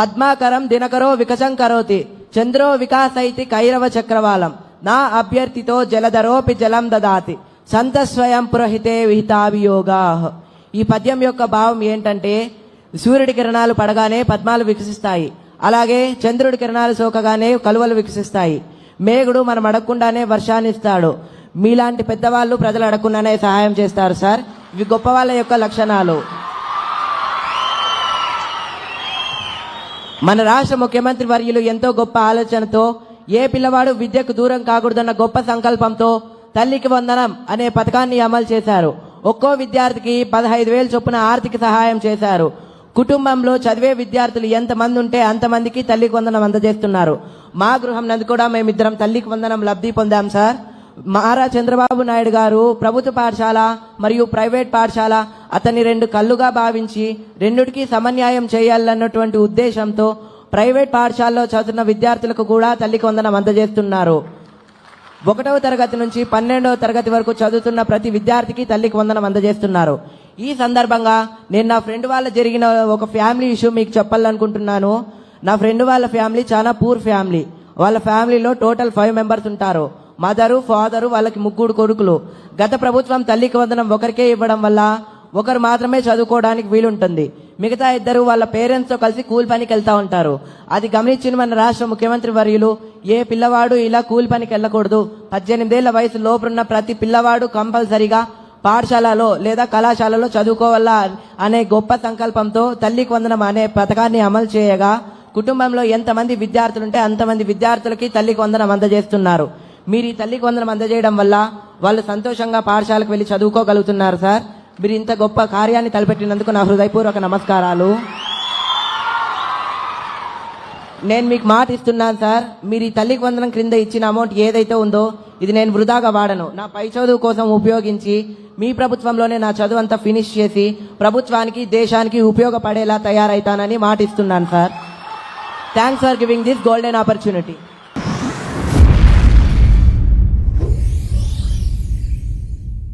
పద్మాకరం దినకరో వికసం కరోతి చంద్రో వికాసైతి కైరవ చక్రవాలం నా అభ్యర్థితో జలధరోపి జలం దదాతి సంత స్వయం పురహితే విహితాభియోగా. ఈ పద్యం యొక్క భావం ఏంటంటే, సూర్యుడి కిరణాలు పడగానే పద్మాలు వికసిస్తాయి, అలాగే చంద్రుడి కిరణాలు సోకగానే కలువలు వికసిస్తాయి. మేఘుడు మనం అడగకుండానే వర్షాన్ని ఇస్తాడు. మీలాంటి పెద్దవాళ్ళు ప్రజలు అడగకుండానే సహాయం చేస్తారు సార్. ఇవి గొప్ప వాళ్ళ యొక్క లక్షణాలు. మన రాష్ట్ర ముఖ్యమంత్రి వర్యులు ఎంతో గొప్ప ఆలోచనతో, ఏ పిల్లవాడు విద్యకు దూరం కాకూడదన్న గొప్ప సంకల్పంతో తల్లికి వందనం అనే పథకాన్ని అమలు చేశారు. ఒక్కో విద్యార్థికి 15,000 చొప్పున ఆర్థిక సహాయం చేశారు. కుటుంబంలో చదివే విద్యార్థులు ఎంతమంది ఉంటే అంతమందికి తల్లికి వందనం అందజేస్తున్నారు. మా గృహం నందు కూడా మేమిద్దరం తల్లికి వందనం లబ్ధి పొందాం సార్. నారా చంద్రబాబు నాయుడు గారు ప్రభుత్వ పాఠశాల మరియు ప్రైవేట్ పాఠశాల అతన్ని 2 కళ్ళుగా భావించి రెండిటికి సమన్యాయం చేయాలన్నటువంటి ఉద్దేశంతో ప్రైవేట్ పాఠశాలలో చదువుతున్న విద్యార్థులకు కూడా తల్లికి వందనం అందజేస్తున్నారు. 1వ తరగతి నుంచి 12వ తరగతి వరకు చదువుతున్న ప్రతి విద్యార్థికి తల్లికి వందనం అందజేస్తున్నారు. ఈ సందర్భంగా నేను నా ఫ్రెండ్ వాళ్ళ జరిగిన ఒక ఫ్యామిలీ ఇష్యూ మీకు చెప్పాలనుకుంటున్నాను. నా ఫ్రెండ్ వాళ్ళ ఫ్యామిలీ చాలా పూర్ ఫ్యామిలీ. వాళ్ళ ఫ్యామిలీలో టోటల్ 5 మెంబర్స్ ఉంటారు. మదరు, ఫాదరు, వాళ్ళకి 3 కొడుకులు. గత ప్రభుత్వం తల్లికి వందనం ఒకరికే ఇవ్వడం వల్ల ఒకరు మాత్రమే చదువుకోవడానికి వీలుంటుంది. మిగతా 2 వాళ్ళ పేరెంట్స్తో కలిసి కూలి పనికి వెళ్తా ఉంటారు. అది గమనించిన మన రాష్ట్ర ముఖ్యమంత్రి వర్యులు, ఏ పిల్లవాడు ఇలా కూలి పనికి వెళ్ళకూడదు, 18 ఏళ్ల వయసు లోపున్న ప్రతి పిల్లవాడు కంపల్సరిగా పాఠశాలలో లేదా కళాశాలలో చదువుకోవాలా అనే గొప్ప సంకల్పంతో తల్లికి వందనం అనే పథకాన్ని అమలు చేయగా, కుటుంబంలో ఎంతమంది విద్యార్థులుంటే అంతమంది విద్యార్థులకి తల్లికి వందనం అందజేస్తున్నారు. మీరు ఈ తల్లికి వందనం అందజేయడం వల్ల వాళ్ళు సంతోషంగా పాఠశాలకు వెళ్ళి చదువుకోగలుగుతున్నారు సార్. మీరు ఇంత గొప్ప కార్యాన్ని తలపెట్టినందుకు నా హృదయపూర్వక నమస్కారాలు. నేను మీకు మాట ఇస్తున్నాను సార్, మీరు ఈ తల్లికి వందనం క్రింద ఇచ్చిన అమౌంట్ ఏదైతే ఉందో ఇది నేను వృధాగా వాడను. నా పై చదువు కోసం ఉపయోగించి మీ ప్రభుత్వంలోనే నా చదువు అంతా ఫినిష్ చేసి ప్రభుత్వానికి, దేశానికి ఉపయోగపడేలా తయారైతానని మాట ఇస్తున్నాను sir. Thanks for giving this golden opportunity.